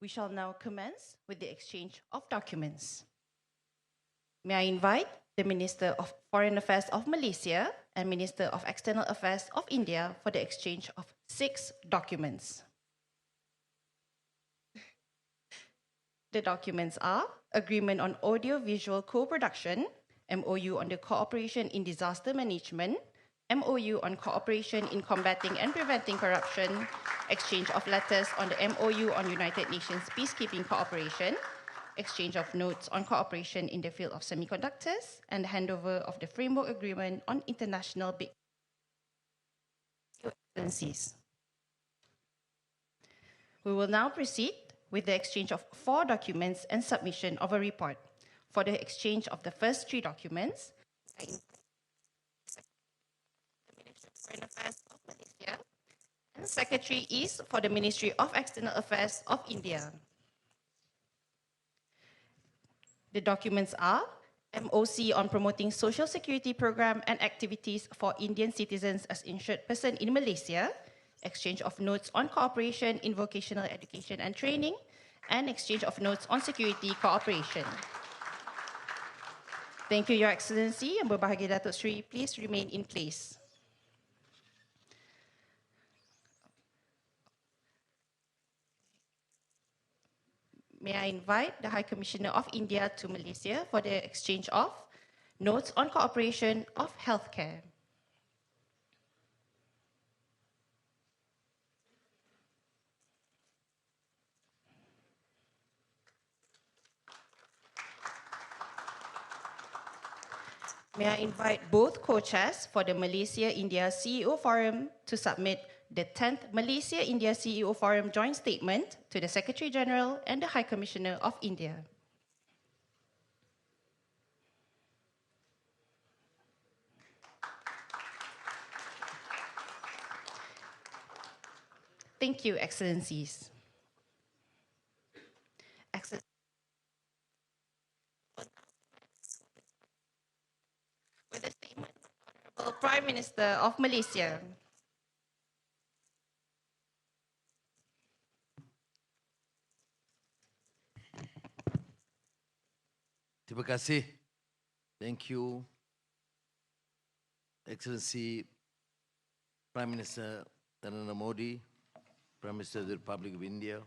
We shall now commence with the exchange of documents. May I invite the Minister of Foreign Affairs of Malaysia and Minister of External Affairs of India for the exchange of 6 documents. The documents are Agreement on Audio-Visual Co-Production, MOU on the Cooperation in Disaster Management, MOU on Cooperation in Combating and Preventing Corruption, exchange of letters on the MOU on United Nations Peacekeeping Cooperation, exchange of notes on cooperation in the field of semiconductors, and handover of the Framework Agreement on International Big Excellencies. We will now proceed with the exchange of 4 documents and submission of a report. For the exchange of the first 3 documents, the Ministry of Foreign Affairs of Malaysia, and Secretary is for the Ministry of External Affairs of India. The documents are MOC on promoting social security program and activities for Indian citizens as insured person in Malaysia, exchange of notes on cooperation in vocational education and training, and exchange of notes on security cooperation. Thank you, Your Excellency, and Berbahagia Datuk Seri, please remain in place. May I invite the High Commissioner of India to Malaysia for the exchange of notes on cooperation of healthcare. May I invite both co-chairs for the Malaysia-India CEO Forum to submit the 10th Malaysia-India CEO Forum joint statement to the Secretary General and the High Commissioner of India. Thank you, Excellencies. With the statement of the Prime Minister of Malaysia. Terima kasih. Thank you, Excellency Prime Minister Narendra Modi, Prime Minister of the Republic of India,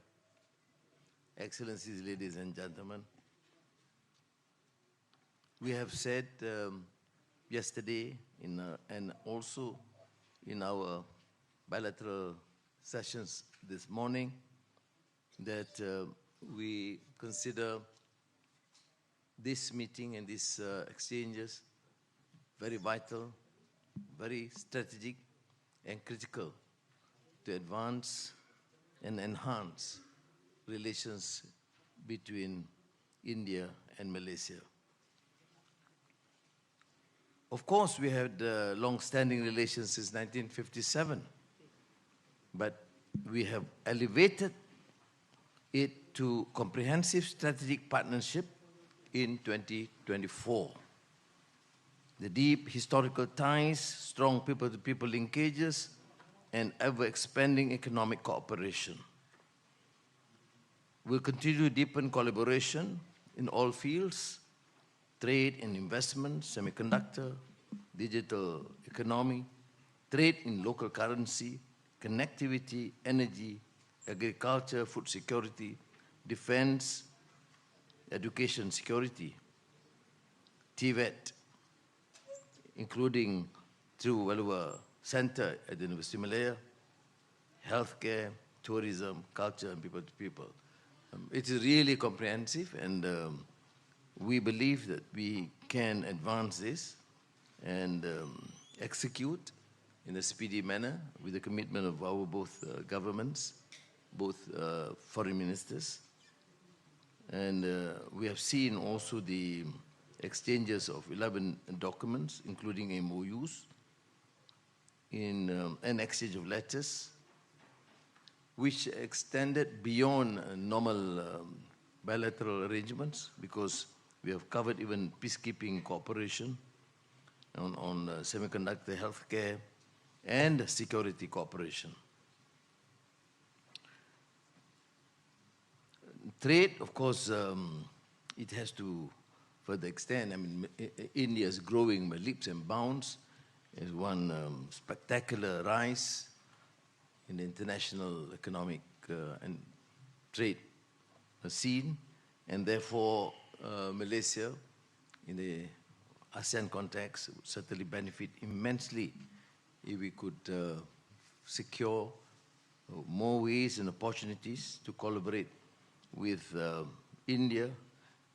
Excellencies, ladies and gentlemen. We have said yesterday and also in our bilateral sessions this morning that we consider this meeting and these exchanges very vital, very strategic and critical to advance and enhance relations between India and Malaysia. Of course, we had long-standing relations since 1957, but we have elevated it to comprehensive strategic partnership in 2024. The deep historical ties, strong people-to-people linkages, and ever-expanding economic cooperation. We'll continue to deepen collaboration in all fields: trade and investment, semiconductor, digital economy, trade in local currency, connectivity, energy, agriculture, food security, defense, education security, TVET, including through Walua Center at the University of Malaya, healthcare, tourism, culture, and people to people. It is really comprehensive, and we believe that we can advance this and execute in a speedy manner with the commitment of our both governments, both foreign ministers. And we have seen also the exchanges of 11 documents, including MOUs, in an exchange of letters, which extended beyond normal bilateral arrangements, because we have covered even peacekeeping cooperation on semiconductor, healthcare, and security cooperation. Trade, of course, it has to further extend. I mean, India is growing by leaps and bounds. There's one spectacular rise in the international economic and trade scene, and therefore Malaysia, in the ASEAN context, would certainly benefit immensely if we could secure more ways and opportunities to collaborate with India,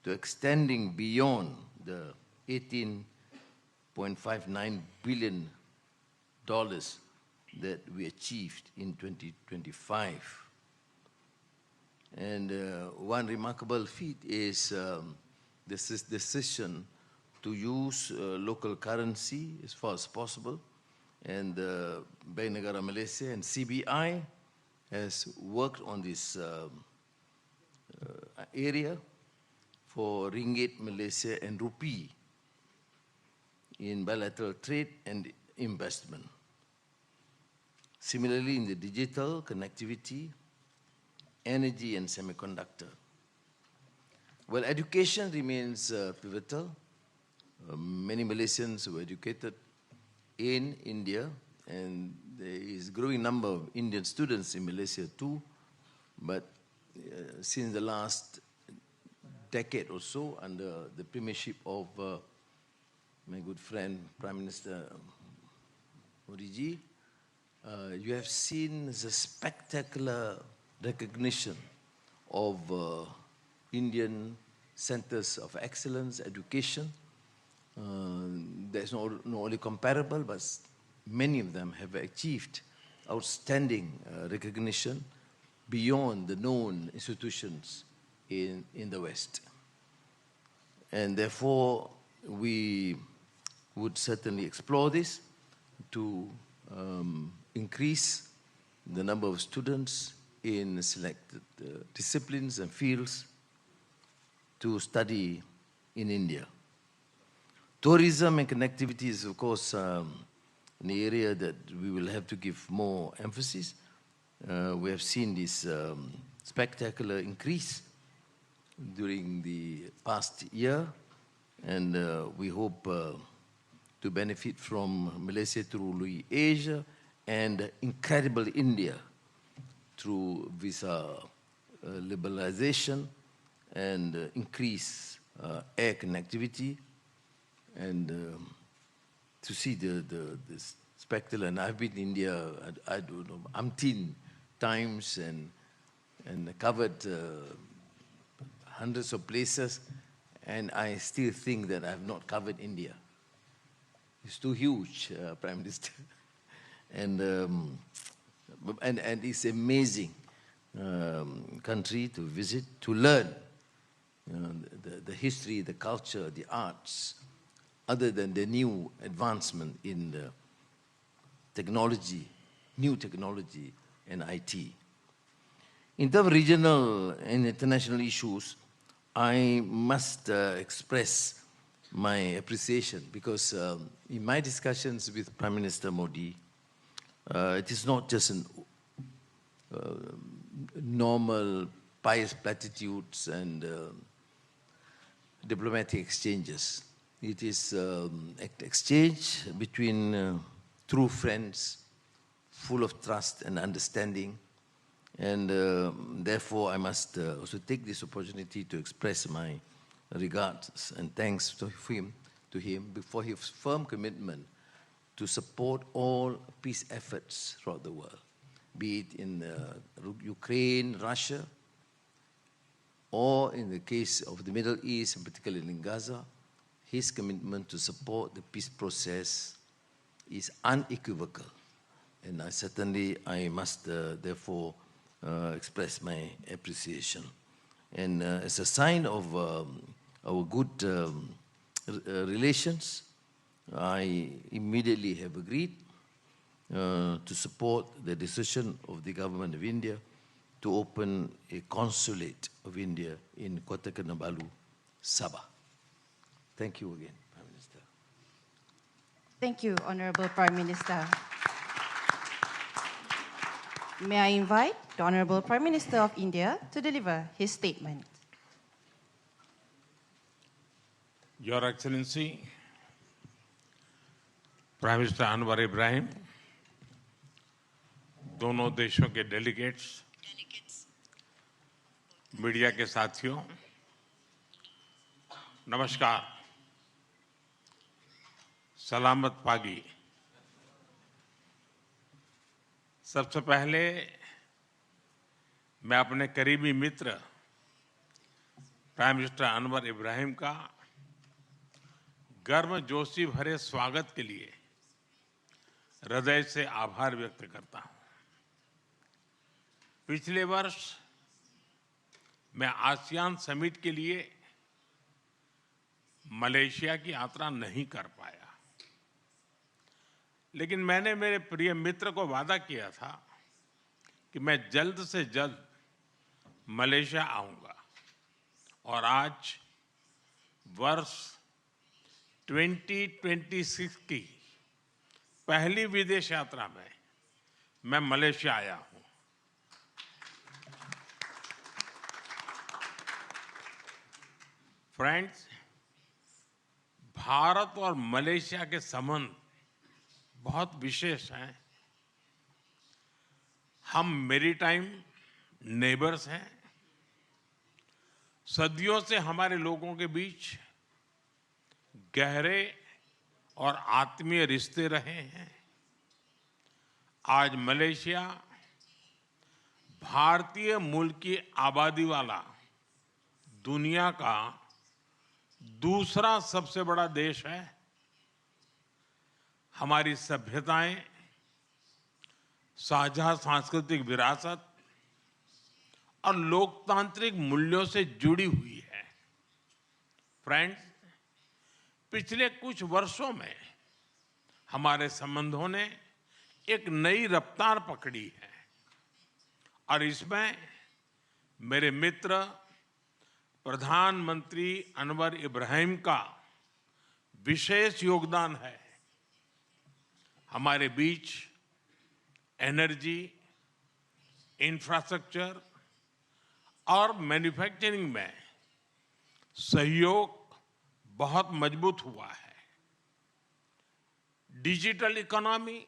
to extending beyond the $18.59 billion that we achieved in 2025. And one remarkable feat is this decision to use local currency as far as possible. And Bank Negara Malaysia and CBI has worked on this area for ringgit Malaysia and rupee in bilateral trade and investment. Similarly, in the digital connectivity, energy and semiconductor. Well, education remains pivotal. Many Malaysians were educated in India, and there is a growing number of Indian students in Malaysia too. But since the last decade or so, under the premiership of my good friend Prime Minister Modi ji, you have seen the spectacular recognition of Indian centers of excellence, education. There's not only comparable, but many of them have achieved outstanding recognition beyond the known institutions in the West. And therefore, we would certainly explore this to increase the number of students in selected disciplines and fields to study in India. Tourism and connectivity is, of course, an area that we will have to give more emphasis. We have seen this spectacular increase during the past year, and we hope to benefit from Malaysia through Louis Asia and incredible India through visa liberalization and increase air connectivity, and to see the spectacle. And I've been in India, I don't know, umpteen times, and covered hundreds of places, and I still think that I have not covered India. It's too huge, Prime Minister. And it's amazing country to visit, to learn the history, the culture, the arts, other than the new advancement in the technology, new technology and IT. In terms of regional and international issues, I must express my appreciation, because in my discussions with Prime Minister Modi, it is not just an normal pious platitudes and diplomatic exchanges. It is an exchange between true friends, full of trust and understanding. And therefore, I must also take this opportunity to express my regards and thanks to him for his firm commitment to support all peace efforts throughout the world, be it in Ukraine, Russia, or in the case of the Middle East, and particularly in Gaza. His commitment to support the peace process is unequivocal. And I must therefore express my appreciation. And as a sign of our good relations, I immediately have agreed to support the decision of the government of India to open a consulate of India in Kota Kinabalu, Sabah. Thank you again, Prime Minister. Thank you, Honorable Prime Minister. May I invite the Honorable Prime Minister of India to deliver his statement. Your Excellency, prime minister Anwar Ibrahim, दोनों देशों के delegates, media के साथियों, नमस्कार। सलामत पागी। सबसे पहले मैं अपने करीबी मित्र प्राइम मिनिस्टर अनवर इब्राहिम का गर्मजोशी भरे स्वागत के लिए हृदय से आभार व्यक्त करता हूं। पिछले वर्ष मैं आसियान समिट के लिए मलेशिया की यात्रा नहीं कर पाया, लेकिन मैंने मेरे प्रिय मित्र को वादा किया था कि मैं जल्द से जल्द मलेशिया आऊंगा, और आज वर्ष 2026 की पहली विदेश यात्रा में मैं मलेशिया आया हूं। फ्रेंड्स, भारत और मलेशिया के संबंध बहुत विशेष हैं। हम मैरीटाइम नेबर्स हैं। सदियों से हमारे लोगों के बीच गहरे और आत्मीय रिश्ते रहे हैं। आज मलेशिया भारतीय मूल की आबादी वाला दुनिया का दूसरा सबसे बड़ा देश है। हमारी सभ्यताएं, साझा सांस्कृतिक विरासत और लोकतांत्रिक मूल्यों से जुड़ी हुई है। फ्रेंड्स, पिछले कुछ वर्षों में हमारे संबंधों ने एक नई रफ्तार पकड़ी है, और इसमें मेरे मित्र प्रधानमंत्री अनवर इब्राहिम का विशेष योगदान है। हमारे बीच एनर्जी, इंफ्रास्ट्रक्चर और मैन्युफैक्चरिंग में सहयोग बहुत मजबूत हुआ है। डिजिटल इकोनॉमी,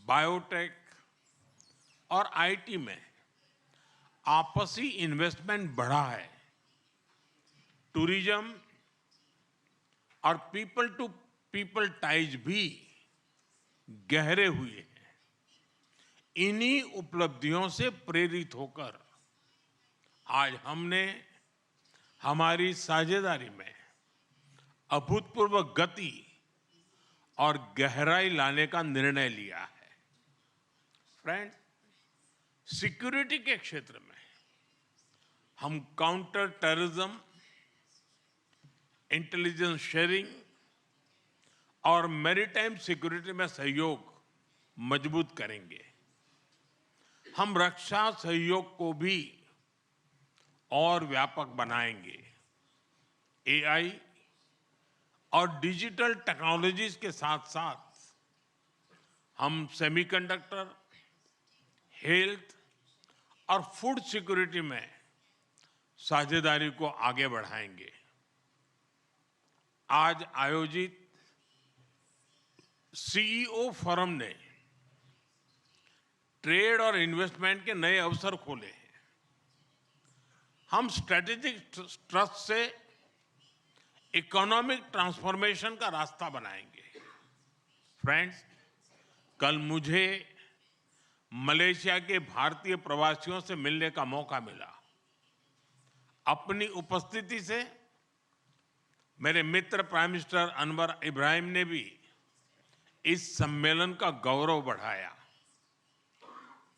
बायोटेक और आईटी में आपसी इन्वेस्टमेंट बढ़ा है। टूरिज्म और पीपल टू पीपल टाइज भी गहरे हुए हैं। इन्हीं उपलब्धियों से प्रेरित होकर आज हमने हमारी साझेदारी में अभूतपूर्व गति और गहराई लाने का निर्णय लिया है। फ्रेंड्स, सिक्योरिटी के क्षेत्र में हम काउंटर टेररिज्म, इंटेलिजेंस शेयरिंग और मैरीटाइम सिक्योरिटी में सहयोग मजबूत करेंगे। हम रक्षा सहयोग को भी और व्यापक बनाएंगे। एआई और डिजिटल टेक्नोलॉजीज के साथ साथ हम सेमीकंडक्टर, हेल्थ और फूड सिक्योरिटी में साझेदारी को आगे बढ़ाएंगे। आज आयोजित सीईओ फोरम ने ट्रेड और इन्वेस्टमेंट के नए अवसर खोले हैं। हम स्ट्रेटेजिक ट्रस्ट से इकोनॉमिक ट्रांसफॉर्मेशन का रास्ता बनाएंगे। फ्रेंड्स, कल मुझे मलेशिया के भारतीय प्रवासियों से मिलने का मौका मिला। अपनी उपस्थिति से मेरे मित्र प्राइम मिनिस्टर अनवर इब्राहिम ने भी इस सम्मेलन का गौरव बढ़ाया।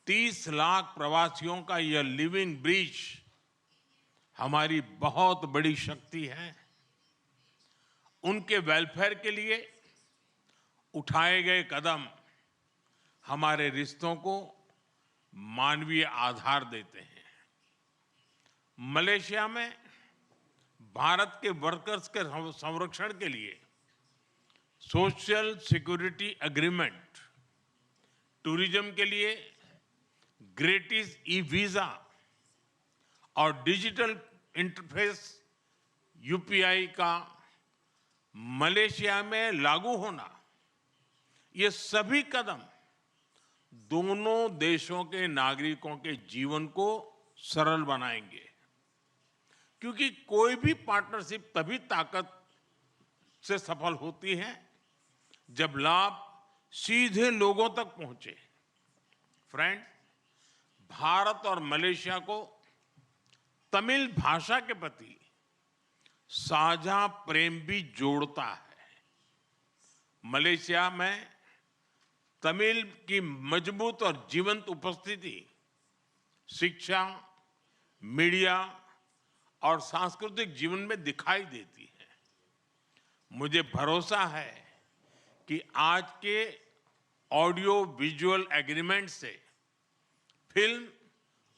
30 लाख प्रवासियों का यह लिविंग ब्रिज हमारी बहुत बड़ी शक्ति है। उनके वेलफेयर के लिए उठाए गए कदम हमारे रिश्तों को मानवीय आधार देते हैं। मलेशिया में भारत के वर्कर्स के संरक्षण के लिए सोशल सिक्योरिटी एग्रीमेंट, टूरिज्म के लिए ग्रेटिस ई-वीजा और डिजिटल इंटरफेस यूपीआई का मलेशिया में लागू होना, ये सभी कदम दोनों देशों के नागरिकों के जीवन को सरल बनाएंगे, क्योंकि कोई भी पार्टनरशिप तभी ताकत से सफल होती है जब लाभ सीधे लोगों तक पहुंचे। फ्रेंड्स, भारत और मलेशिया को तमिल भाषा के प्रति साझा प्रेम भी जोड़ता है। मलेशिया में तमिल की मजबूत और जीवंत उपस्थिति शिक्षा, मीडिया और सांस्कृतिक जीवन में दिखाई देती है। मुझे भरोसा है कि आज के ऑडियो विजुअल एग्रीमेंट से फिल्म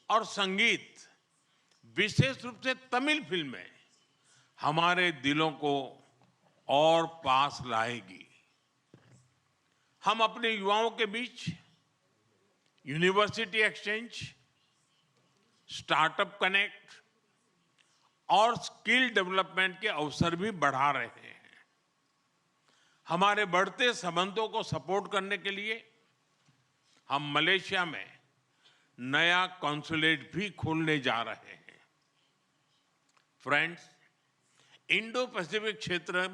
और संगीत, विशेष रूप से तमिल फिल्में, हमारे दिलों को और पास लाएगी। हम अपने युवाओं के बीच यूनिवर्सिटी एक्सचेंज, स्टार्टअप कनेक्ट और स्किल डेवलपमेंट के अवसर भी बढ़ा रहे हैं। हमारे बढ़ते संबंधों को सपोर्ट करने के लिए हम मलेशिया में नया कॉन्सुलेट भी खोलने जा रहे हैं। फ्रेंड्स, इंडो पैसिफिक क्षेत्र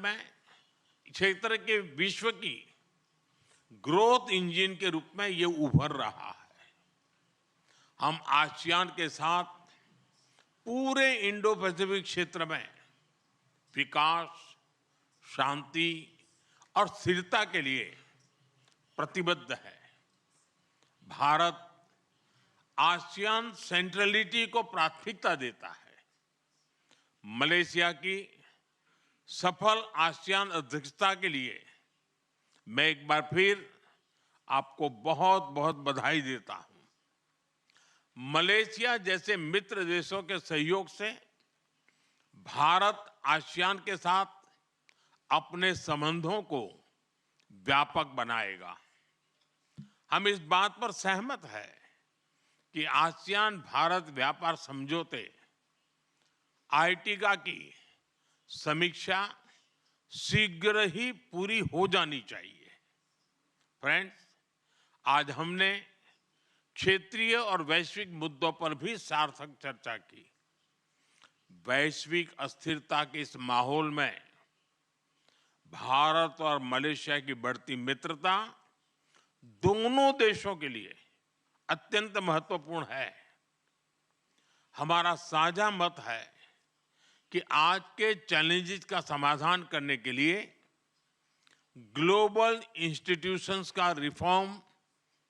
के विश्व की ग्रोथ इंजन के रूप में ये उभर रहा है। हम आसियान के साथ पूरे इंडो पैसिफिक क्षेत्र में विकास, शांति और स्थिरता के लिए प्रतिबद्ध है। भारत आसियान सेंट्रलिटी को प्राथमिकता देता है। मलेशिया की सफल आसियान अध्यक्षता के लिए मैं एक बार फिर आपको बहुत बहुत बधाई देता हूं। मलेशिया जैसे मित्र देशों के सहयोग से भारत आसियान के साथ अपने संबंधों को व्यापक बनाएगा। हम इस बात पर सहमत हैं कि आसियान भारत व्यापार समझौते आईटीका की समीक्षा शीघ्र ही पूरी हो जानी चाहिए। फ्रेंड्स, आज हमने क्षेत्रीय और वैश्विक मुद्दों पर भी सार्थक चर्चा की। वैश्विक अस्थिरता के इस माहौल में भारत और मलेशिया की बढ़ती मित्रता दोनों देशों के लिए अत्यंत महत्वपूर्ण है। हमारा साझा मत है कि आज के चैलेंजेस का समाधान करने के लिए ग्लोबल इंस्टीट्यूशंस का रिफॉर्म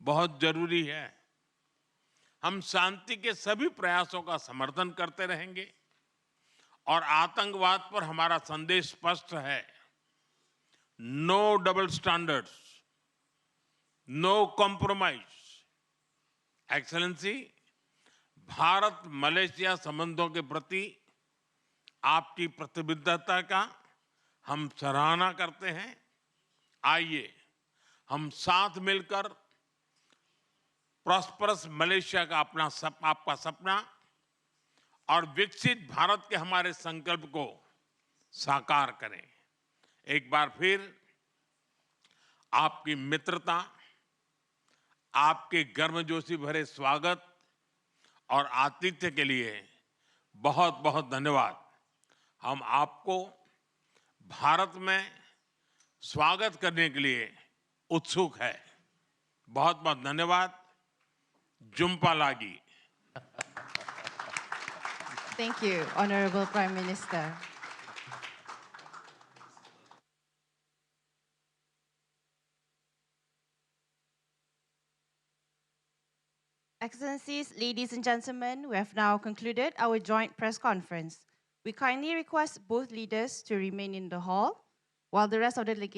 बहुत जरूरी है। हम शांति के सभी प्रयासों का समर्थन करते रहेंगे और आतंकवाद पर हमारा संदेश स्पष्ट है। No double standards, no compromise. Excellency, Bharat Malaysia संबंधों के प्रति आपकी प्रतिबद्धता का हम सराहना करते हैं। आइए हम साथ मिलकर प्रॉस्परस मलेशिया का आपका सपना और विकसित भारत के हमारे संकल्प को साकार करें। एक बार फिर आपकी मित्रता, आपके गर्मजोशी भरे स्वागत और आतिथ्य के लिए बहुत बहुत धन्यवाद। हम आपको भारत में स्वागत करने के लिए उत्सुक है। बहुत बहुत धन्यवाद। जुम्पा लागी। Thank you, Honorable Prime Minister. Excellencies, ladies and gentlemen, we have now concluded our joint press conference. We kindly request both leaders to remain in the hall while the rest of the delegation